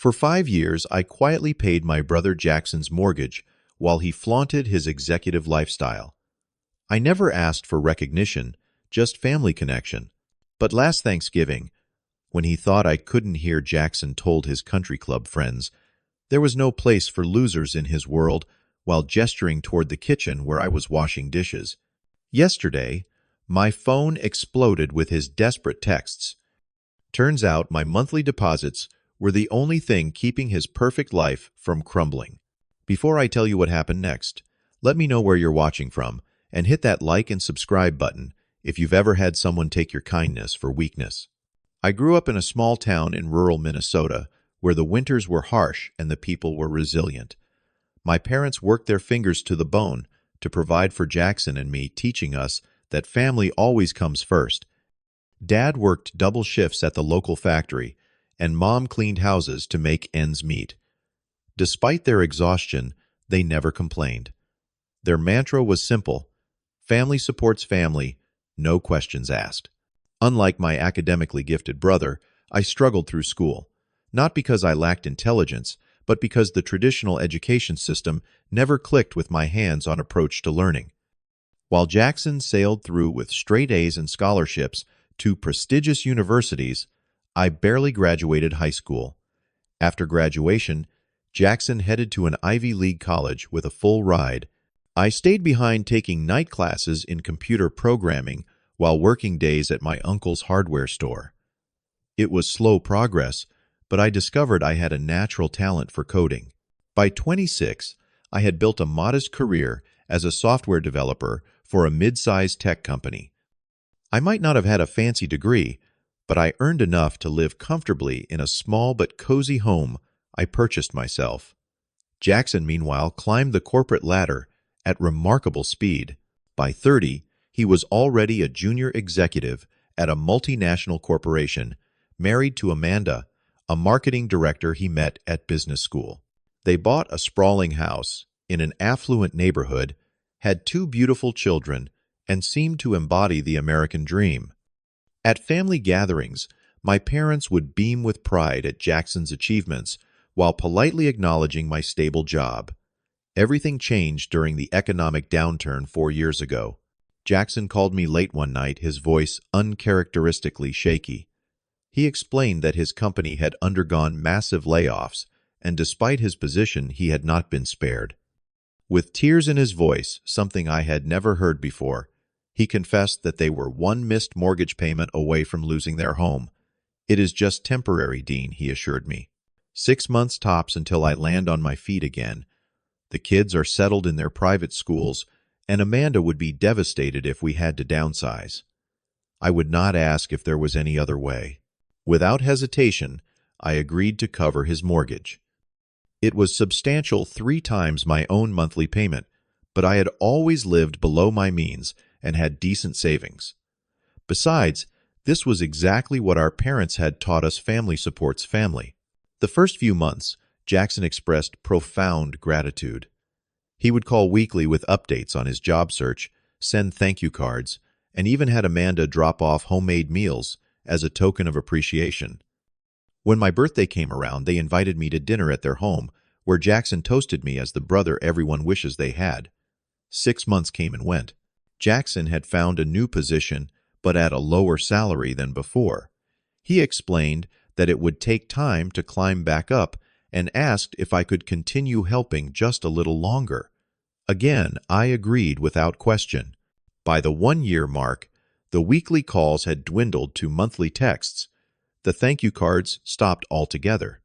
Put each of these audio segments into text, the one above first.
For 5 years, I quietly paid my brother Jackson's mortgage while he flaunted his executive lifestyle. I never asked for recognition, just family connection. But last Thanksgiving, when he thought I couldn't hear, Jackson told his country club friends there was no place for losers in his world, while gesturing toward the kitchen where I was washing dishes. Yesterday, my phone exploded with his desperate texts. Turns out my monthly deposits were the only thing keeping his perfect life from crumbling. Before I tell you what happened next, let me know where you're watching from, and hit that like and subscribe button if you've ever had someone take your kindness for weakness. I grew up in a small town in rural Minnesota where the winters were harsh and the people were resilient. My parents worked their fingers to the bone to provide for Jackson and me, teaching us that family always comes first. Dad worked double shifts at the local factory, and Mom cleaned houses to make ends meet. Despite their exhaustion, they never complained. Their mantra was simple: family supports family, no questions asked. Unlike my academically gifted brother, I struggled through school, not because I lacked intelligence, but because the traditional education system never clicked with my hands-on approach to learning. While Jackson sailed through with straight A's and scholarships to prestigious universities, I barely graduated high school. After graduation, Jackson headed to an Ivy League college with a full ride. I stayed behind taking night classes in computer programming while working days at my uncle's hardware store. It was slow progress, but I discovered I had a natural talent for coding. By 26, I had built a modest career as a software developer for a mid-sized tech company. I might not have had a fancy degree, but I earned enough to live comfortably in a small but cozy home I purchased myself. Jackson, meanwhile, climbed the corporate ladder at remarkable speed. By 30, he was already a junior executive at a multinational corporation, married to Amanda, a marketing director he met at business school. They bought a sprawling house in an affluent neighborhood, had 2 beautiful children, and seemed to embody the American dream. At family gatherings, my parents would beam with pride at Jackson's achievements while politely acknowledging my stable job. Everything changed during the economic downturn 4 years ago. Jackson called me late one night, his voice uncharacteristically shaky. He explained that his company had undergone massive layoffs, and despite his position, he had not been spared. With tears in his voice, something I had never heard before, he confessed that they were one missed mortgage payment away from losing their home. "It is just temporary, Dean," he assured me. 6 months tops until I land on my feet again. The kids are settled in their private schools, and Amanda would be devastated if we had to downsize. I would not ask if there was any other way. Without hesitation, I agreed to cover his mortgage. It was substantial, 3 times my own monthly payment, but I had always lived below my means and had decent savings. Besides, this was exactly what our parents had taught us: family supports family. The first few months, Jackson expressed profound gratitude. He would call weekly with updates on his job search, send thank you cards, and even had Amanda drop off homemade meals as a token of appreciation. When my birthday came around, they invited me to dinner at their home, where Jackson toasted me as the brother everyone wishes they had. 6 months came and went. Jackson had found a new position, but at a lower salary than before. He explained that it would take time to climb back up and asked if I could continue helping just a little longer. Again, I agreed without question. By the 1-year mark, the weekly calls had dwindled to monthly texts. The thank you cards stopped altogether.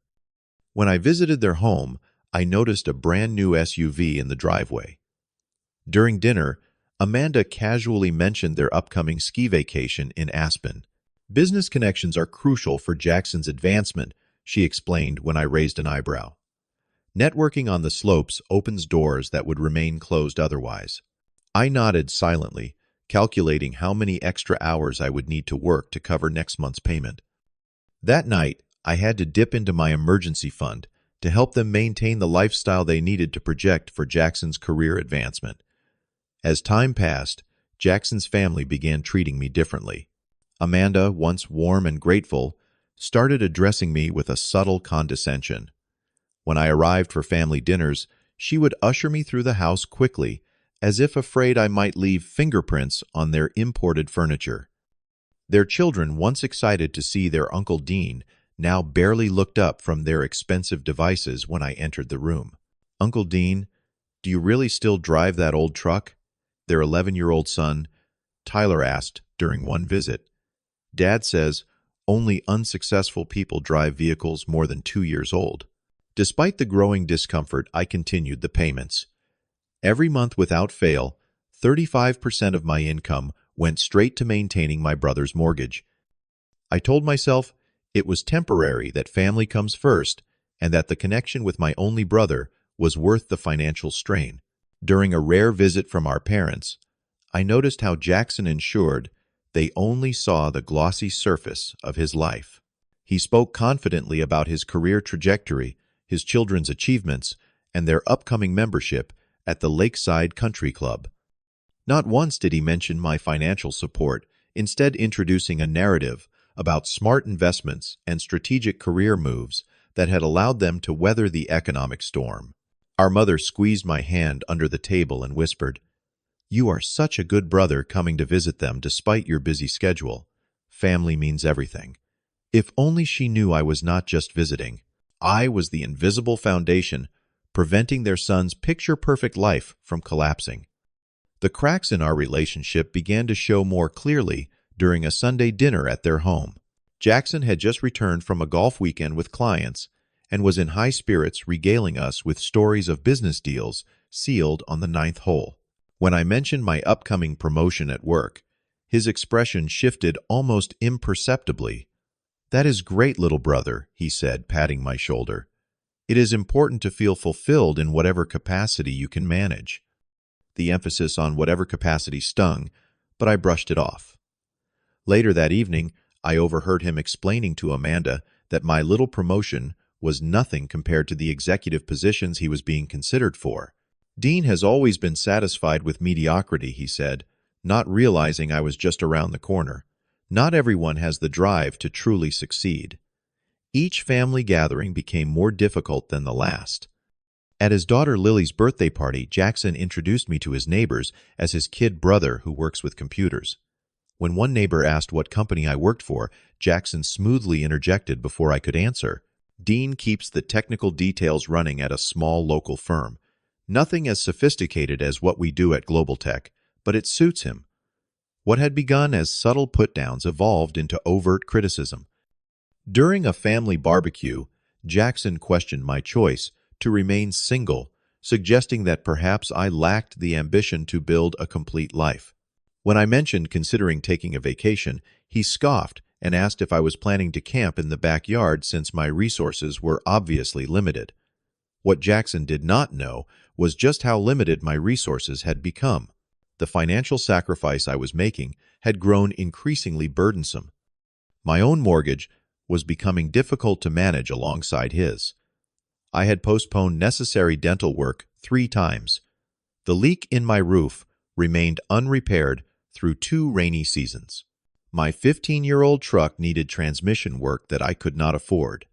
When I visited their home, I noticed a brand new SUV in the driveway. During dinner, Amanda casually mentioned their upcoming ski vacation in Aspen. "Business connections are crucial for Jackson's advancement," she explained when I raised an eyebrow. "Networking on the slopes opens doors that would remain closed otherwise." I nodded silently, calculating how many extra hours I would need to work to cover next month's payment. That night, I had to dip into my emergency fund to help them maintain the lifestyle they needed to project for Jackson's career advancement. As time passed, Jackson's family began treating me differently. Amanda, once warm and grateful, started addressing me with a subtle condescension. When I arrived for family dinners, she would usher me through the house quickly, as if afraid I might leave fingerprints on their imported furniture. Their children, once excited to see their Uncle Dean, now barely looked up from their expensive devices when I entered the room. "Uncle Dean, do you really still drive that old truck?" their 11-year-old son, Tyler, asked during one visit. "Dad says only unsuccessful people drive vehicles more than 2 years old." Despite the growing discomfort, I continued the payments. Every month without fail, 35% of my income went straight to maintaining my brother's mortgage. I told myself it was temporary, that family comes first, and that the connection with my only brother was worth the financial strain. During a rare visit from our parents, I noticed how Jackson ensured they only saw the glossy surface of his life. He spoke confidently about his career trajectory, his children's achievements, and their upcoming membership at the Lakeside Country Club. Not once did he mention my financial support, instead introducing a narrative about smart investments and strategic career moves that had allowed them to weather the economic storm. Our mother squeezed my hand under the table and whispered, "You are such a good brother coming to visit them despite your busy schedule. Family means everything." If only she knew I was not just visiting. I was the invisible foundation, preventing their son's picture-perfect life from collapsing. The cracks in our relationship began to show more clearly during a Sunday dinner at their home. Jackson had just returned from a golf weekend with clients and was in high spirits, regaling us with stories of business deals sealed on the 9th hole. When I mentioned my upcoming promotion at work, his expression shifted almost imperceptibly. "That is great, little brother," he said, patting my shoulder. "It is important to feel fulfilled in whatever capacity you can manage." The emphasis on whatever capacity stung, but I brushed it off. Later that evening, I overheard him explaining to Amanda that my little promotion was nothing compared to the executive positions he was being considered for. "Dean has always been satisfied with mediocrity," he said, not realizing I was just around the corner. Not everyone has the drive to truly succeed. Each family gathering became more difficult than the last. At his daughter Lily's birthday party, Jackson introduced me to his neighbors as his kid brother who works with computers. When one neighbor asked what company I worked for, Jackson smoothly interjected before I could answer. "Dean keeps the technical details running at a small local firm. Nothing as sophisticated as what we do at Global Tech, but it suits him." What had begun as subtle put-downs evolved into overt criticism. During a family barbecue, Jackson questioned my choice to remain single, suggesting that perhaps I lacked the ambition to build a complete life. When I mentioned considering taking a vacation, he scoffed and asked if I was planning to camp in the backyard since my resources were obviously limited. What Jackson did not know was just how limited my resources had become. The financial sacrifice I was making had grown increasingly burdensome. My own mortgage was becoming difficult to manage alongside his. I had postponed necessary dental work 3 times. The leak in my roof remained unrepaired through 2 rainy seasons. My 15-year-old truck needed transmission work that I could not afford.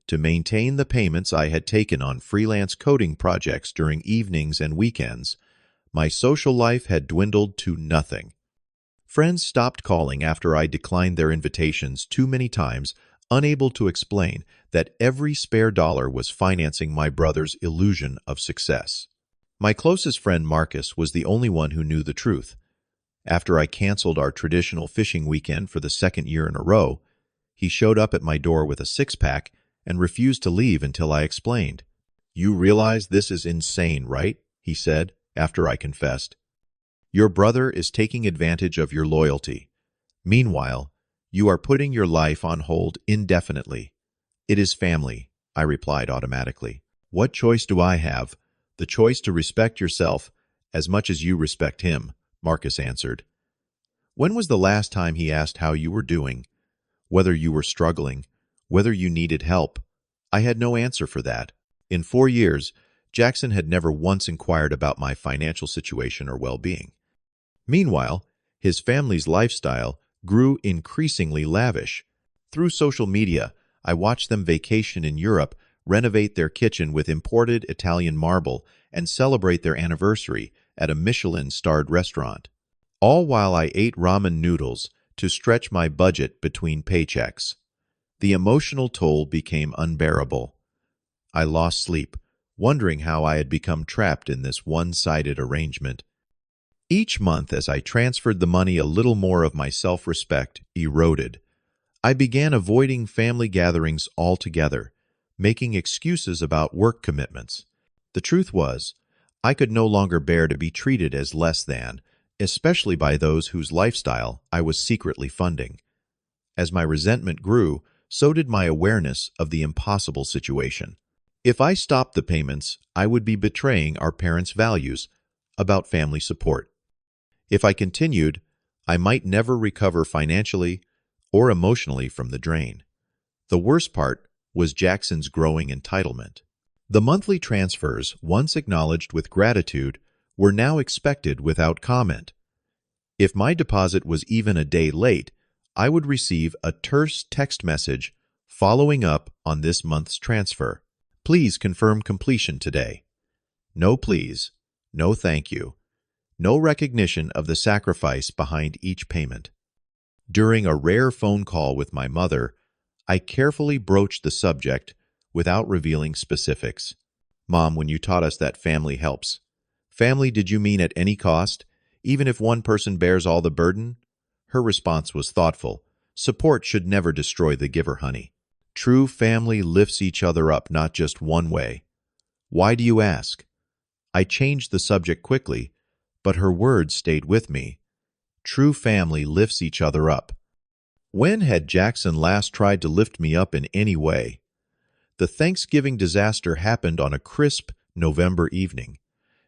To maintain the payments I had taken on freelance coding projects during evenings and weekends, my social life had dwindled to nothing. Friends stopped calling after I declined their invitations too many times, unable to explain that every spare dollar was financing my brother's illusion of success. My closest friend Marcus was the only one who knew the truth. After I canceled our traditional fishing weekend for the 2nd year in a row, he showed up at my door with a 6-pack and refused to leave until I explained. "You realize this is insane, right?" he said, after I confessed. "Your brother is taking advantage of your loyalty. Meanwhile, you are putting your life on hold indefinitely." "It is family," I replied automatically. "What choice do I have?" "The choice to respect yourself as much as you respect him," Marcus answered. When was the last time he asked how you were doing, whether you were struggling, whether you needed help? I had no answer for that. In 4 years, Jackson had never once inquired about my financial situation or well-being. Meanwhile, his family's lifestyle grew increasingly lavish. Through social media, I watched them vacation in Europe, renovate their kitchen with imported Italian marble, and celebrate their anniversary at a Michelin-starred restaurant. All while I ate ramen noodles to stretch my budget between paychecks. The emotional toll became unbearable. I lost sleep, wondering how I had become trapped in this one-sided arrangement. Each month, as I transferred the money, a little more of my self-respect eroded. I began avoiding family gatherings altogether, making excuses about work commitments. The truth was, I could no longer bear to be treated as less than, especially by those whose lifestyle I was secretly funding. As my resentment grew, so did my awareness of the impossible situation. If I stopped the payments, I would be betraying our parents' values about family support. If I continued, I might never recover financially or emotionally from the drain. The worst part was Jackson's growing entitlement. The monthly transfers, once acknowledged with gratitude, were now expected without comment. If my deposit was even a day late, I would receive a terse text message following up on this month's transfer. Please confirm completion today. No please, no thank you, no recognition of the sacrifice behind each payment. During a rare phone call with my mother, I carefully broached the subject without revealing specifics. Mom, when you taught us that family helps, family, did you mean at any cost, even if one person bears all the burden? Her response was thoughtful. Support should never destroy the giver, honey. True family lifts each other up, not just one way. Why do you ask? I changed the subject quickly, but her words stayed with me. True family lifts each other up. When had Jackson last tried to lift me up in any way? The Thanksgiving disaster happened on a crisp November evening.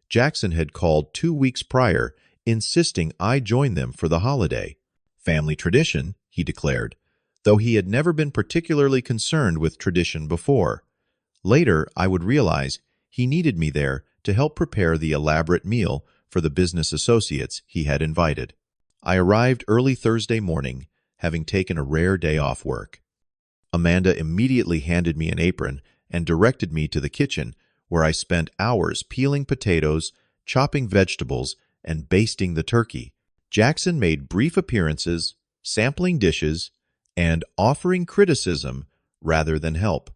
Jackson had called 2 weeks prior, insisting I join them for the holiday. Family tradition, he declared, though he had never been particularly concerned with tradition before. Later, I would realize he needed me there to help prepare the elaborate meal for the business associates he had invited. I arrived early Thursday morning, having taken a rare day off work. Amanda immediately handed me an apron and directed me to the kitchen, where I spent hours peeling potatoes, chopping vegetables, and basting the turkey. Jackson made brief appearances, sampling dishes, and offering criticism rather than help.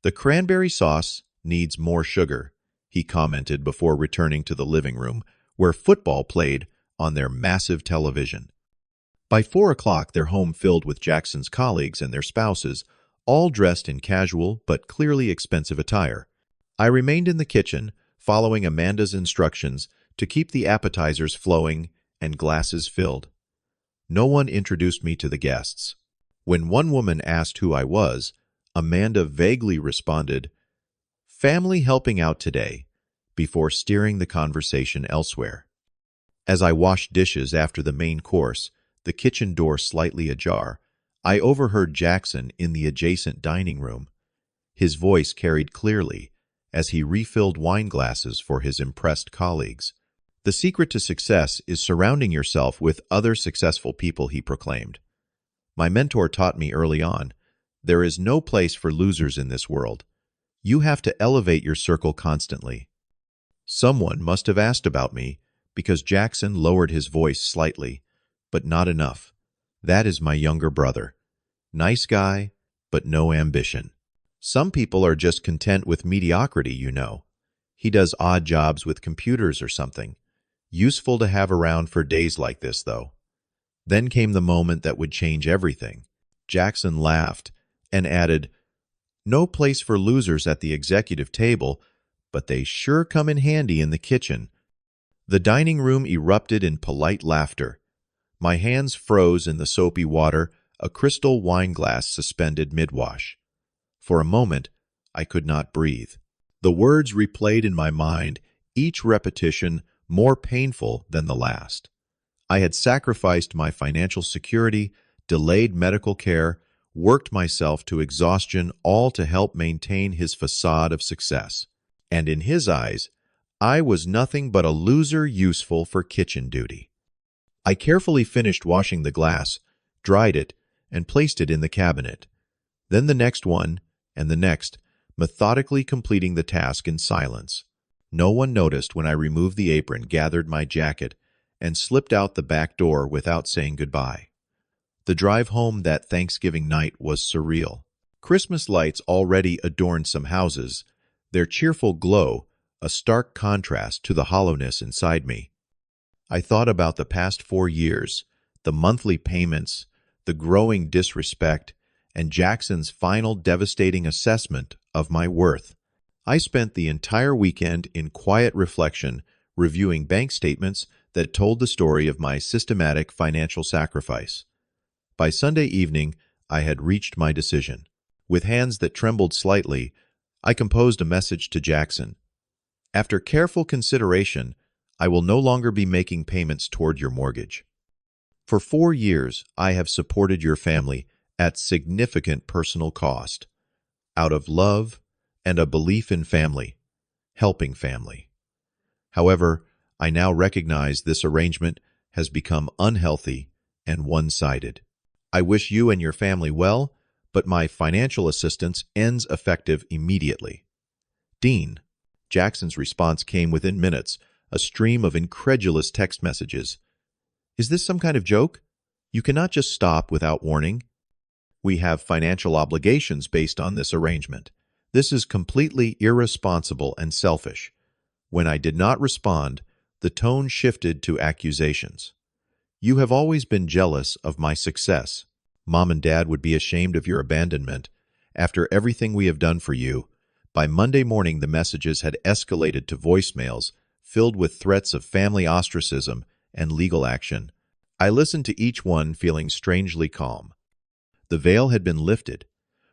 The cranberry sauce needs more sugar, he commented before returning to the living room, where football played on their massive television. By 4 o'clock, their home filled with Jackson's colleagues and their spouses, all dressed in casual but clearly expensive attire. I remained in the kitchen, following Amanda's instructions to keep the appetizers flowing and glasses filled. No one introduced me to the guests. When one woman asked who I was, Amanda vaguely responded, "Family helping out today," before steering the conversation elsewhere. As I washed dishes after the main course, the kitchen door slightly ajar, I overheard Jackson in the adjacent dining room. His voice carried clearly as he refilled wine glasses for his impressed colleagues. "The secret to success is surrounding yourself with other successful people," he proclaimed. "My mentor taught me early on, there is no place for losers in this world. You have to elevate your circle constantly." Someone must have asked about me, because Jackson lowered his voice slightly, but not enough. "That is my younger brother. Nice guy, but no ambition. Some people are just content with mediocrity, you know. He does odd jobs with computers or something. Useful to have around for days like this, though." Then came the moment that would change everything. Jackson laughed and added, "No place for losers at the executive table, but they sure come in handy in the kitchen." The dining room erupted in polite laughter. My hands froze in the soapy water, a crystal wine glass suspended mid-wash. For a moment, I could not breathe. The words replayed in my mind, each repetition more painful than the last. I had sacrificed my financial security, delayed medical care, worked myself to exhaustion, all to help maintain his facade of success. And in his eyes, I was nothing but a loser useful for kitchen duty. I carefully finished washing the glass, dried it, and placed it in the cabinet. Then the next one, and the next, methodically completing the task in silence. No one noticed when I removed the apron, gathered my jacket, and slipped out the back door without saying goodbye. The drive home that Thanksgiving night was surreal. Christmas lights already adorned some houses, their cheerful glow a stark contrast to the hollowness inside me. I thought about the past 4 years, the monthly payments, the growing disrespect, and Jackson's final devastating assessment of my worth. I spent the entire weekend in quiet reflection, reviewing bank statements that told the story of my systematic financial sacrifice. By Sunday evening, I had reached my decision. With hands that trembled slightly, I composed a message to Jackson. After careful consideration, I will no longer be making payments toward your mortgage. For 4 years, I have supported your family at significant personal cost, out of love and a belief in family, helping family. However, I now recognize this arrangement has become unhealthy and one-sided. I wish you and your family well, but my financial assistance ends effective immediately. Dean. Jackson's response came within minutes, a stream of incredulous text messages. Is this some kind of joke? You cannot just stop without warning. We have financial obligations based on this arrangement. This is completely irresponsible and selfish. When I did not respond, the tone shifted to accusations. You have always been jealous of my success. Mom and Dad would be ashamed of your abandonment. After everything we have done for you, by Monday morning the messages had escalated to voicemails filled with threats of family ostracism and legal action. I listened to each one feeling strangely calm. The veil had been lifted.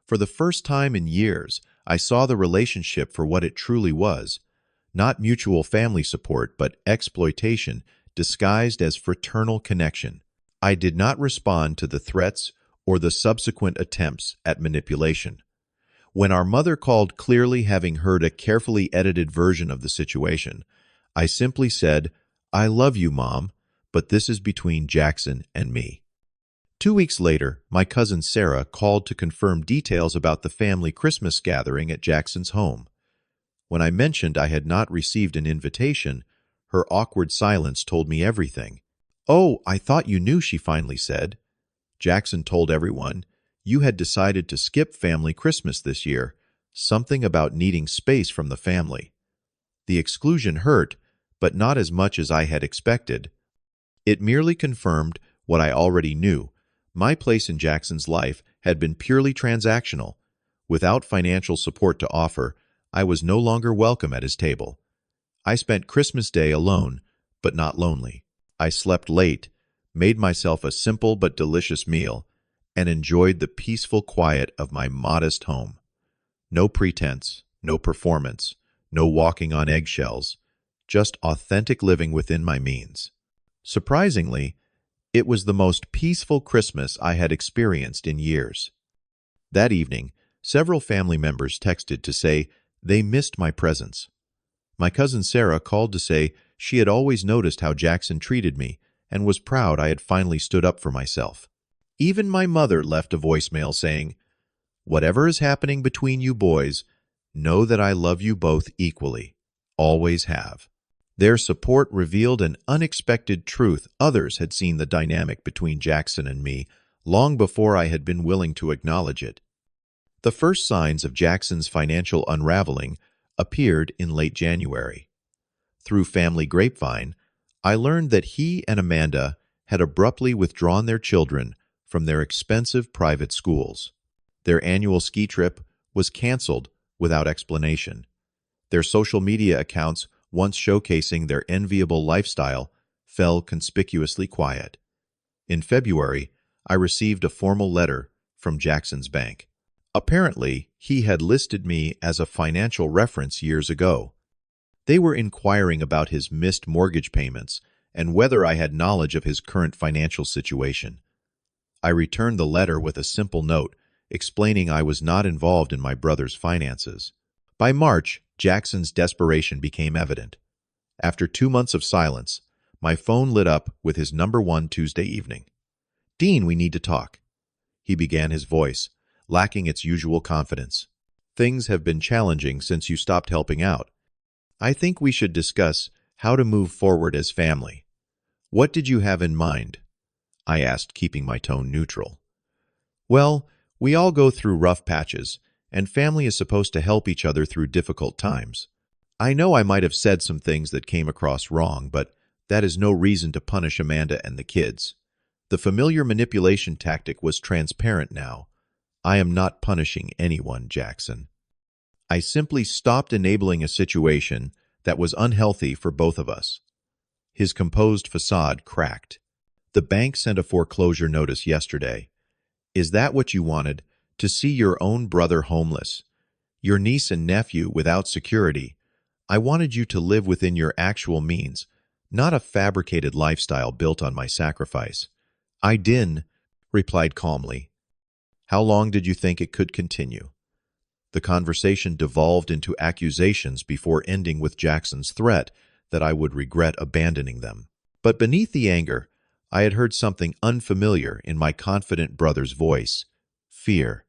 For the first time in years, I saw the relationship for what it truly was, not mutual family support, but exploitation disguised as fraternal connection. I did not respond to the threats or the subsequent attempts at manipulation. When our mother called, clearly having heard a carefully edited version of the situation, I simply said, I love you, Mom, but this is between Jackson and me. 2 weeks later, my cousin Sarah called to confirm details about the family Christmas gathering at Jackson's home. When I mentioned I had not received an invitation, her awkward silence told me everything. Oh, I thought you knew, she finally said. Jackson told everyone, you had decided to skip family Christmas this year, something about needing space from the family. The exclusion hurt, but not as much as I had expected. It merely confirmed what I already knew. My place in Jackson's life had been purely transactional. Without financial support to offer, I was no longer welcome at his table. I spent Christmas Day alone, but not lonely. I slept late, made myself a simple but delicious meal, and enjoyed the peaceful quiet of my modest home. No pretense, no performance, no walking on eggshells, just authentic living within my means. Surprisingly, it was the most peaceful Christmas I had experienced in years. That evening, several family members texted to say they missed my presence. My cousin Sarah called to say she had always noticed how Jackson treated me and was proud I had finally stood up for myself. Even my mother left a voicemail saying, whatever is happening between you boys, know that I love you both equally. Always have. Their support revealed an unexpected truth. Others had seen the dynamic between Jackson and me long before I had been willing to acknowledge it. The first signs of Jackson's financial unraveling appeared in late January. Through family grapevine, I learned that he and Amanda had abruptly withdrawn their children from their expensive private schools. Their annual ski trip was canceled without explanation. Their social media accounts, once showcasing their enviable lifestyle, fell conspicuously quiet. In February, I received a formal letter from Jackson's bank. Apparently, he had listed me as a financial reference years ago. They were inquiring about his missed mortgage payments and whether I had knowledge of his current financial situation. I returned the letter with a simple note explaining I was not involved in my brother's finances. By March, Jackson's desperation became evident. After 2 months of silence, my phone lit up with his number one Tuesday evening. Dean, we need to talk. He began, his voice lacking its usual confidence. Things have been challenging since you stopped helping out. I think we should discuss how to move forward as family. What did you have in mind? I asked, keeping my tone neutral. Well, we all go through rough patches, and family is supposed to help each other through difficult times. I know I might have said some things that came across wrong, but that is no reason to punish Amanda and the kids. The familiar manipulation tactic was transparent now. I am not punishing anyone, Jackson. I simply stopped enabling a situation that was unhealthy for both of us. His composed facade cracked. The bank sent a foreclosure notice yesterday. Is that what you wanted? To see your own brother homeless? Your niece and nephew without security? I wanted you to live within your actual means, not a fabricated lifestyle built on my sacrifice. I didn't, replied calmly. How long did you think it could continue? The conversation devolved into accusations before ending with Jackson's threat that I would regret abandoning them. But beneath the anger, I had heard something unfamiliar in my confident brother's voice: fear.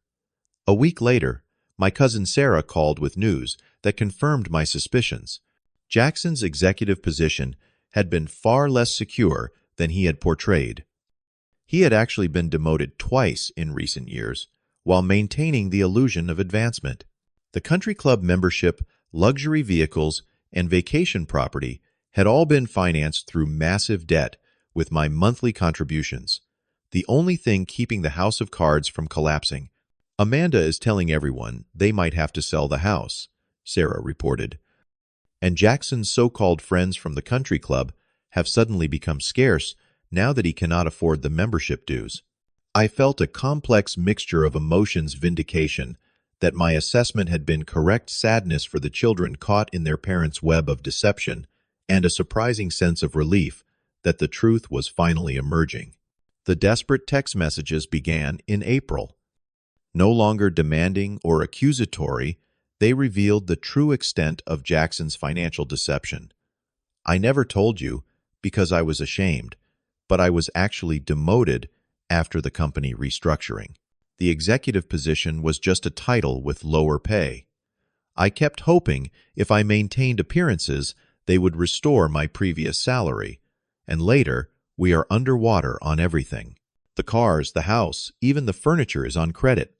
A week later, my cousin Sarah called with news that confirmed my suspicions. Jackson's executive position had been far less secure than he had portrayed. He had actually been demoted twice in recent years, while maintaining the illusion of advancement. The country club membership, luxury vehicles, and vacation property had all been financed through massive debt with my monthly contributions. The only thing keeping the house of cards from collapsing. Amanda is telling everyone they might have to sell the house, Sarah reported. And Jackson's so-called friends from the country club have suddenly become scarce now that he cannot afford the membership dues. I felt a complex mixture of emotions: vindication that my assessment had been correct, sadness for the children caught in their parents' web of deception, and a surprising sense of relief that the truth was finally emerging. The desperate text messages began in April. No longer demanding or accusatory, they revealed the true extent of Jackson's financial deception. I never told you because I was ashamed, but I was actually demoted after the company restructuring. The executive position was just a title with lower pay. I kept hoping if I maintained appearances, they would restore my previous salary. And later, we are underwater on everything. The cars, the house, even the furniture is on credit.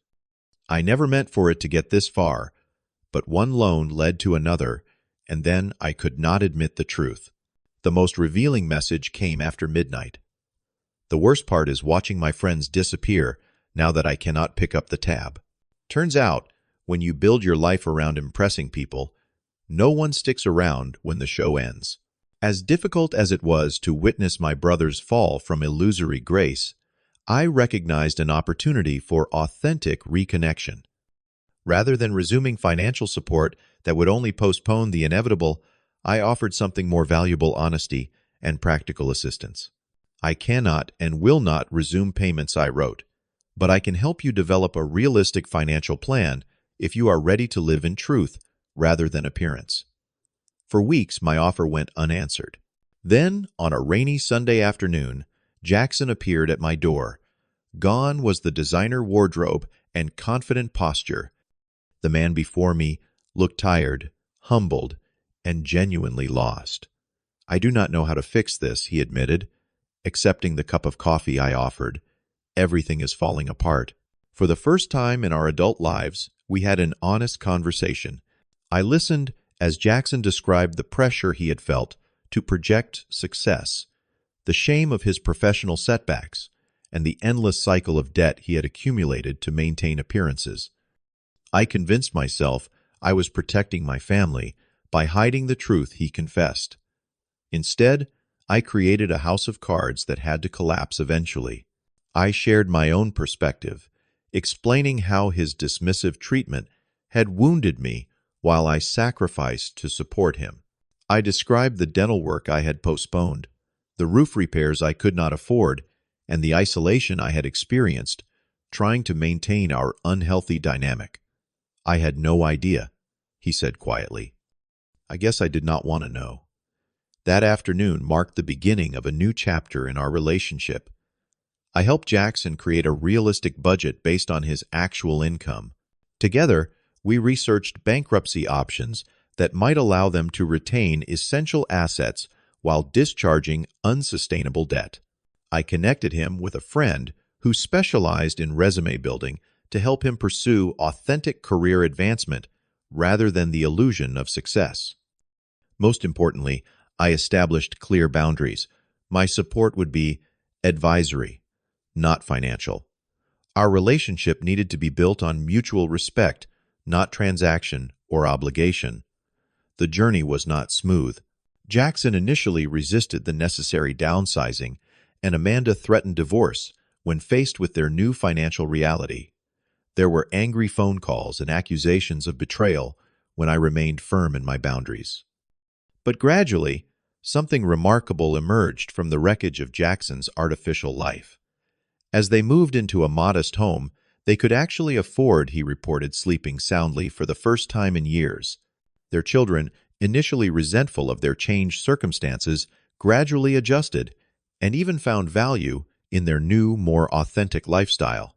I never meant for it to get this far, but one loan led to another, and then I could not admit the truth. The most revealing message came after midnight. The worst part is watching my friends disappear now that I cannot pick up the tab. Turns out, when you build your life around impressing people, no one sticks around when the show ends. As difficult as it was to witness my brother's fall from illusory grace, I recognized an opportunity for authentic reconnection. Rather than resuming financial support that would only postpone the inevitable, I offered something more valuable: honesty and practical assistance. I cannot and will not resume payments, I wrote, but I can help you develop a realistic financial plan if you are ready to live in truth rather than appearance. For weeks, my offer went unanswered. Then, on a rainy Sunday afternoon, Jackson appeared at my door. Gone was the designer wardrobe and confident posture. The man before me looked tired, humbled, and genuinely lost. I do not know how to fix this, he admitted, accepting the cup of coffee I offered. Everything is falling apart. For the first time in our adult lives, we had an honest conversation. I listened as Jackson described the pressure he had felt to project success, the shame of his professional setbacks, and the endless cycle of debt he had accumulated to maintain appearances. I convinced myself I was protecting my family by hiding the truth he confessed. Instead, I created a house of cards that had to collapse eventually. I shared my own perspective, explaining how his dismissive treatment had wounded me while I sacrificed to support him. I described the dental work I had postponed, the roof repairs I could not afford, and the isolation I had experienced, trying to maintain our unhealthy dynamic. I had no idea, he said quietly. I guess I did not want to know. That afternoon marked the beginning of a new chapter in our relationship. I helped Jackson create a realistic budget based on his actual income. Together, we researched bankruptcy options that might allow them to retain essential assets while discharging unsustainable debt. I connected him with a friend who specialized in resume building to help him pursue authentic career advancement rather than the illusion of success. Most importantly, I established clear boundaries. My support would be advisory, not financial. Our relationship needed to be built on mutual respect, not transaction or obligation. The journey was not smooth. Jackson initially resisted the necessary downsizing, and Amanda threatened divorce when faced with their new financial reality. There were angry phone calls and accusations of betrayal when I remained firm in my boundaries. But gradually, something remarkable emerged from the wreckage of Jackson's artificial life. As they moved into a modest home, they could actually afford, he reported, sleeping soundly for the first time in years. Their children, initially resentful of their changed circumstances, gradually adjusted and even found value in their new, more authentic lifestyle.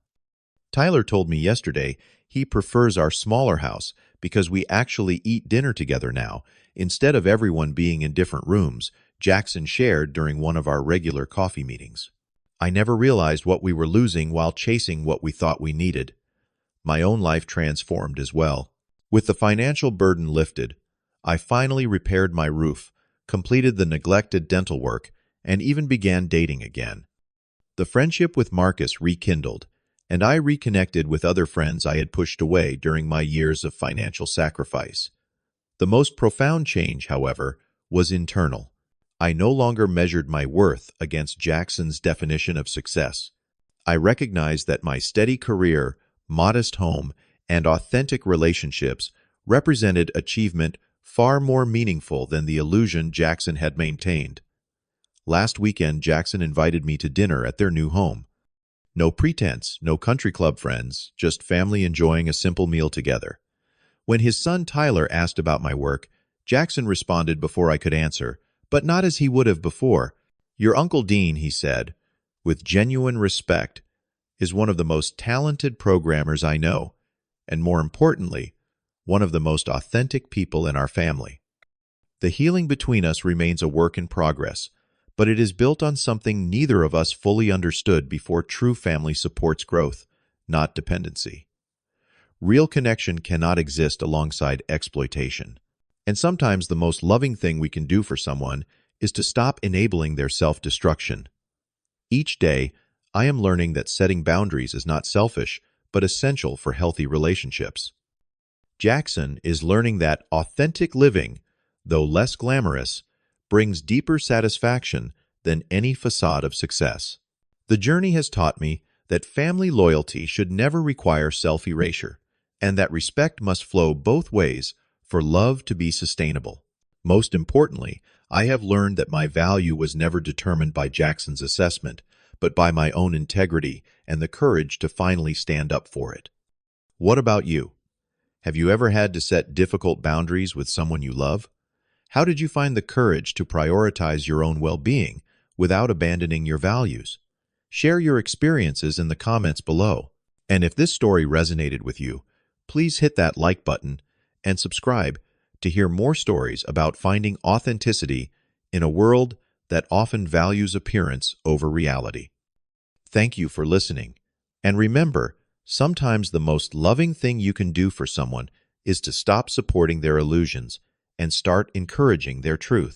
Tyler told me yesterday he prefers our smaller house because we actually eat dinner together now, instead of everyone being in different rooms, Jackson shared during one of our regular coffee meetings. I never realized what we were losing while chasing what we thought we needed. My own life transformed as well. With the financial burden lifted, I finally repaired my roof, completed the neglected dental work, and even began dating again. The friendship with Marcus rekindled, and I reconnected with other friends I had pushed away during my years of financial sacrifice. The most profound change, however, was internal. I no longer measured my worth against Jackson's definition of success. I recognized that my steady career, modest home, and authentic relationships represented achievement far more meaningful than the illusion Jackson had maintained. Last weekend, Jackson invited me to dinner at their new home. No pretense, no country club friends, just family enjoying a simple meal together. When his son Tyler asked about my work, Jackson responded before I could answer, but not as he would have before. "Your Uncle Dean," he said, with genuine respect, "is one of the most talented programmers I know, and more importantly, one of the most authentic people in our family." The healing between us remains a work in progress, but it is built on something neither of us fully understood before true family supports growth, not dependency. Real connection cannot exist alongside exploitation. And sometimes the most loving thing we can do for someone is to stop enabling their self-destruction. Each day, I am learning that setting boundaries is not selfish, but essential for healthy relationships. Jackson is learning that authentic living, though less glamorous, brings deeper satisfaction than any facade of success. The journey has taught me that family loyalty should never require self-erasure, and that respect must flow both ways for love to be sustainable. Most importantly, I have learned that my value was never determined by Jackson's assessment, but by my own integrity and the courage to finally stand up for it. What about you? Have you ever had to set difficult boundaries with someone you love? How did you find the courage to prioritize your own well-being without abandoning your values? Share your experiences in the comments below. And if this story resonated with you, please hit that like button and subscribe to hear more stories about finding authenticity in a world that often values appearance over reality. Thank you for listening. And remember, sometimes the most loving thing you can do for someone is to stop supporting their illusions and start encouraging their truth.